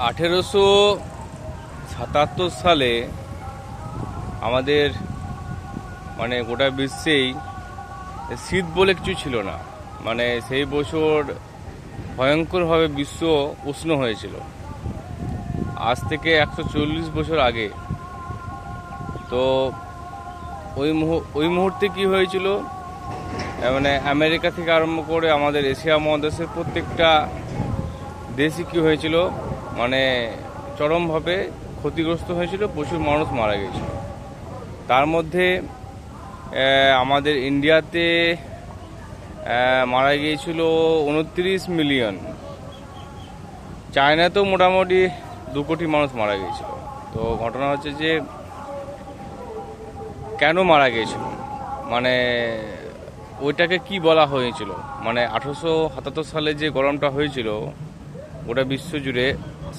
1877 সালে আমাদের মানে গোটা বিশ্বেই শীত বলে কিছু ছিল না। মানে সেই বছর ভয়ঙ্করভাবে বিশ্ব উষ্ণ হয়েছিল, আজ থেকে 140 বছর আগে। তো ওই মুহূর্তে কি হয়েছিল, মানে আমেরিকা থেকে আরম্ভ করে আমাদের এশিয়া মহাদেশের প্রত্যেকটা দেশই কী হয়েছিল, মানে চরমভাবে ক্ষতিগ্রস্ত হয়েছিল, প্রচুর মানুষ মারা গিয়েছিল। তার মধ্যে আমাদের ইন্ডিয়াতে মারা গিয়েছিল 29 মিলিয়ন। চায়নাতেও মোটামুটি 2 কোটি মানুষ মারা গিয়েছিল। তো ঘটনা হচ্ছে যে কেন মারা গিয়েছিল, মানে ওইটাকে কি বলা হয়েছিল, মানে 1877 সালে যে গরমটা হয়েছিল গোটা বিশ্ব জুড়ে,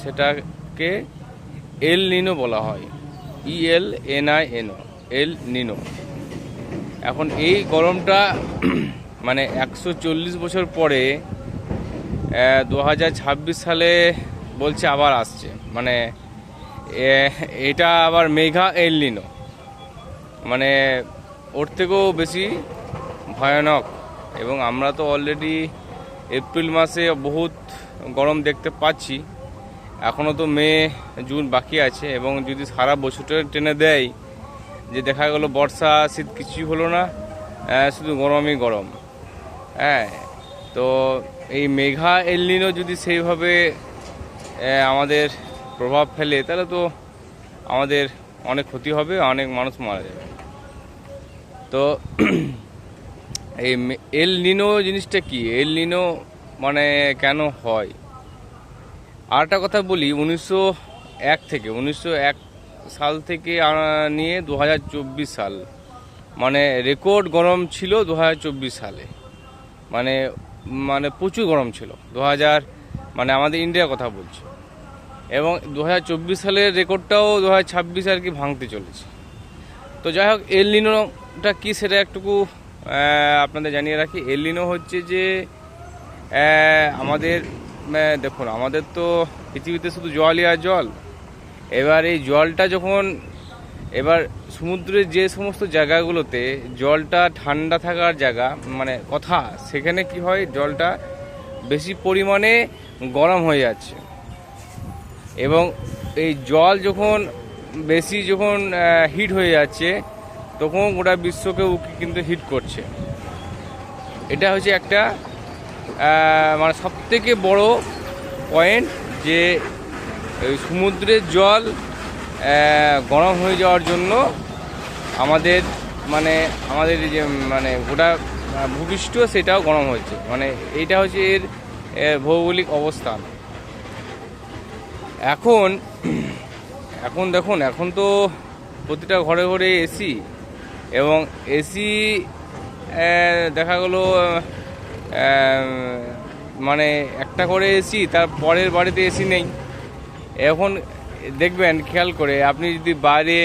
সেটাকে এল নিনো বলা হয়, ELNINO, এল নিনো। এখন এই গরমটা মানে 140 বছর পরে 2026 সালে বলছে আবার আসছে। মানে এটা আবার মেঘা এল নিনো, মানে ওর থেকেও বেশি ভয়ানক। এবং আমরা তো অলরেডি এপ্রিল মাসে বহুত গরম দেখতে পাচ্ছি, এখনও তো মে জুন বাকি আছে। এবং যদি সারা বছরটা টেনে দেয়, যে দেখা গেল বর্ষা শীত কিছুই হলো না, শুধু গরমই গরম। হ্যাঁ, তো এই মেঘা এল নিনো যদি সেইভাবে আমাদের প্রভাব ফেলে, তাহলে তো আমাদের অনেক ক্ষতি হবে, অনেক মানুষ মারা যাবে। তো এই এল নিনো জিনিসটা কি, এল নিনো মানে কেন হয়? আর একটা কথা বলি, 1901 সাল থেকে নিয়ে 2024 সাল, মানে রেকর্ড গরম ছিল 2024 সালে। মানে মানে প্রচুর গরম ছিল মানে আমাদের ইন্ডিয়ার কথা বলছি। এবং 2024 সালের রেকর্ডটাও 2026 আর কি ভাঙতে চলেছে। তো যাই হোক, এল নিনোটা কি সেটা একটুকু আপনাদের জানিয়ে রাখি। এল নিনো হচ্ছে যে আমাদের দেখুন, আমাদের তো পৃথিবীতে শুধু জলই আর জল। এবার এই জলটা যখন এবার সমুদ্রের যে সমস্ত জায়গাগুলোতে জলটা ঠান্ডা থাকার জায়গা মানে কথা, সেখানে কি হয়, জলটা বেশি পরিমাণে গরম হয়ে যাচ্ছে। এবং এই জল যখন যখন হিট হয়ে যাচ্ছে, তখন গোটা বিশ্বকে কিন্তু হিট করছে। এটা হচ্ছে একটা মানে সবথেকে বড় পয়েন্ট, যে সমুদ্রের জল গরম হয়ে যাওয়ার জন্য আমাদের যে মানে গোটা ভূপৃষ্ঠ সেটাও গরম হচ্ছে। মানে এইটা হচ্ছে এর ভৌগোলিক অবস্থান। এখন দেখুন, এখন তো প্রতিটা ঘরে ঘরে এসি, এবং এসি দেখা গেলো মানে একটা করে এসি, তার পরের বাড়িতে এসি নেই। এখন দেখবেন, খেয়াল করে আপনি যদি বাইরে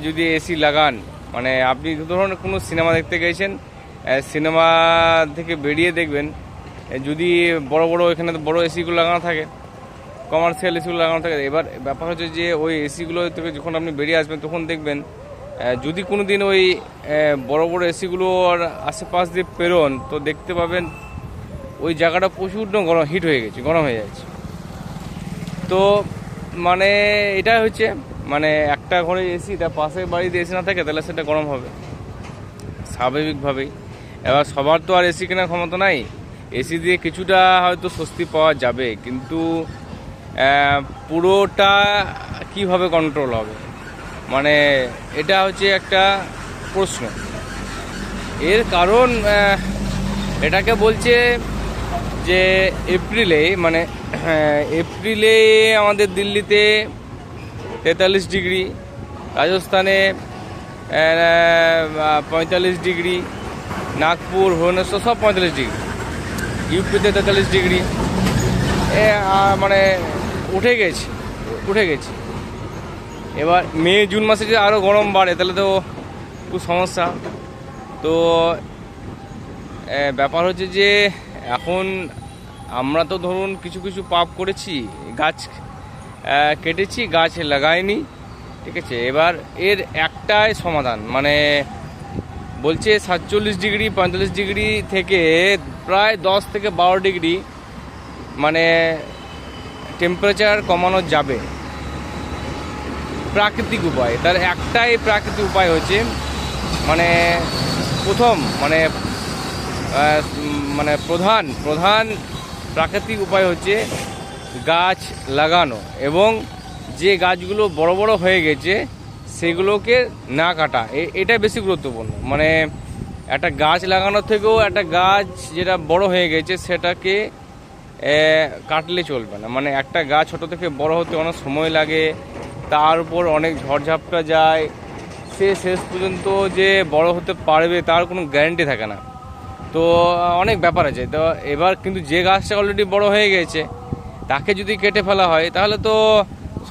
যদি এসি লাগান, মানে আপনি ধরুন কোনো সিনেমা দেখতে গেছেন, সিনেমা থেকে বেরিয়ে দেখবেন যদি বড় বড় এখানে বড় এসিগুলো লাগানো থাকে, কমার্শিয়াল এসিগুলো লাগানো থাকে। এবার ব্যাপার হচ্ছে যে ওই এসিগুলো থেকে যখন আপনি বেরিয়ে আসবেন, তখন দেখবেন যদি কোনো দিন ওই বড় বড় এসিগুলোর আশেপাশ দিয়ে পেরোন, তো দেখতে পাবেন ওই জায়গাটা প্রচুর গরম হিট হয়ে গেছে, গরম হয়ে যাচ্ছে। তো মানে এটা হচ্ছে, মানে একটা ঘরে এসি, তার পাশের বাড়িতে এসি না থাকে, তাহলে সেটা গরম হবে স্বাভাবিকভাবেই। এবার সবার তো আর এসি কেনার ক্ষমতা নাই। এসি দিয়ে কিছুটা হয়তো স্বস্তি পাওয়া যাবে, কিন্তু পুরোটা কিভাবে কন্ট্রোল হবে, মানে এটা হচ্ছে একটা প্রশ্ন। এর কারণ এটাকে বলছে যে এপ্রিলে আমাদের দিল্লিতে 43 ডিগ্রি, রাজস্থানে 45 ডিগ্রি, নাগপুর, ভুবনেশ্বর সব 45 ডিগ্রি, ইউপিতে 43 ডিগ্রি, মানে উঠে গেছে। এবার মে জুন মাসে যদি আরও গরম বাড়ে, তাহলে তো খুব সমস্যা। তো ব্যাপার হচ্ছে যে এখন আমরা তো ধরুন কিছু কিছু পাপ করেছি, গাছ কেটেছি, গাছ লাগাইনি, ঠিক আছে। এবার এর একটাই সমাধান, মানে বলছে 47 ডিগ্রি 45 ডিগ্রি থেকে প্রায় 10 থেকে 12 ডিগ্রি মানে টেম্পারেচার কমানো যাবে প্রাকৃতিক উপায়। তার একটাই প্রাকৃতিক উপায় হচ্ছে মানে প্রথম মানে মানে প্রধান প্রাকৃতিক উপায় হচ্ছে গাছ লাগানো, এবং যে গাছগুলো বড় বড় হয়ে গেছে সেগুলোকে না কাটা, এটা বেশি গুরুত্বপূর্ণ। মানে একটা গাছ লাগানোর থেকেও একটা গাছ যেটা বড় হয়ে গেছে সেটাকে কাটলে চলবে না। মানে একটা গাছ ছোটো থেকে বড় হতে অনেক সময় লাগে, তার উপর অনেক ঝড়ঝাপটা যায়, সে শেষ পর্যন্ত যে বড় হতে পারবে তার কোনো গ্যারান্টি থাকে না। তো অনেক ব্যাপার আছে। তো এবার কিন্তু যে গাছটা অলরেডি বড় হয়ে গেছে তাকে যদি কেটে ফেলা হয় তাহলে তো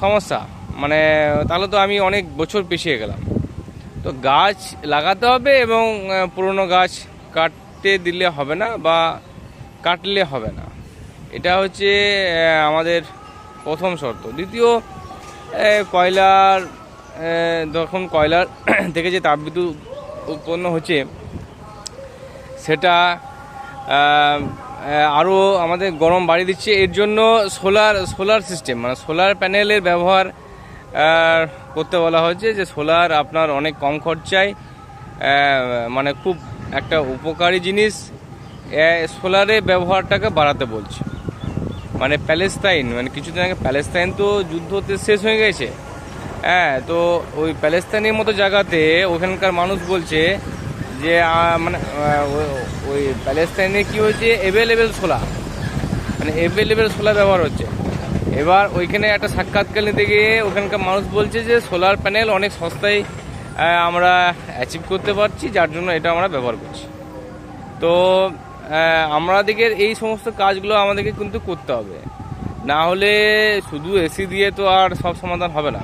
সমস্যা, মানে তাহলে তো আমি অনেক বছর পিছিয়ে গেলাম। তো গাছ লাগাতে হবে এবং পুরনো গাছ কাটতে দিলে হবে না বা কাটলে হবে না, এটা হচ্ছে আমাদের প্রথম শর্ত। দ্বিতীয়, কয়লার যখন কয়লার থেকে যে তাপবিদ্যুৎ উৎপন্ন হচ্ছে সেটা আরও আমাদের গরম বাড়িয়ে দিচ্ছে। এর জন্য সোলার সিস্টেম মানে সোলার প্যানেলের ব্যবহার করতে বলা হচ্ছে, যে সোলার আপনার অনেক কম খরচায় মানে খুব একটা উপকারী জিনিস, সোলারের ব্যবহারটাকে বাড়াতে বলছে। মানে প্যালেস্তাইন, মানে কিছুদিন আগে প্যালেস্তাইন তো যুদ্ধতে শেষ হয়ে গেছে, হ্যাঁ, তো ওই প্যালেস্তাইনের মতো জায়গাতে ওখানকার মানুষ বলছে যে মানে ওই প্যালেস্তাইনে কি হয়েছে, অ্যাভেলেবেল সোলার ব্যবহার হচ্ছে। এবার ওইখানে একটা সাক্ষাৎকার নিতে গিয়ে ওখানকার মানুষ বলছে যে সোলার প্যানেল অনেক সস্তায় আমরা অ্যাচিভ করতে পারছি, যার জন্য এটা আমরা ব্যবহার করছি। তো আমাদেরকে এই সমস্ত কাজগুলো আমাদেরকে কিন্তু করতে হবে, না হলে শুধু এসি দিয়ে তো আর সব সমাধান হবে না।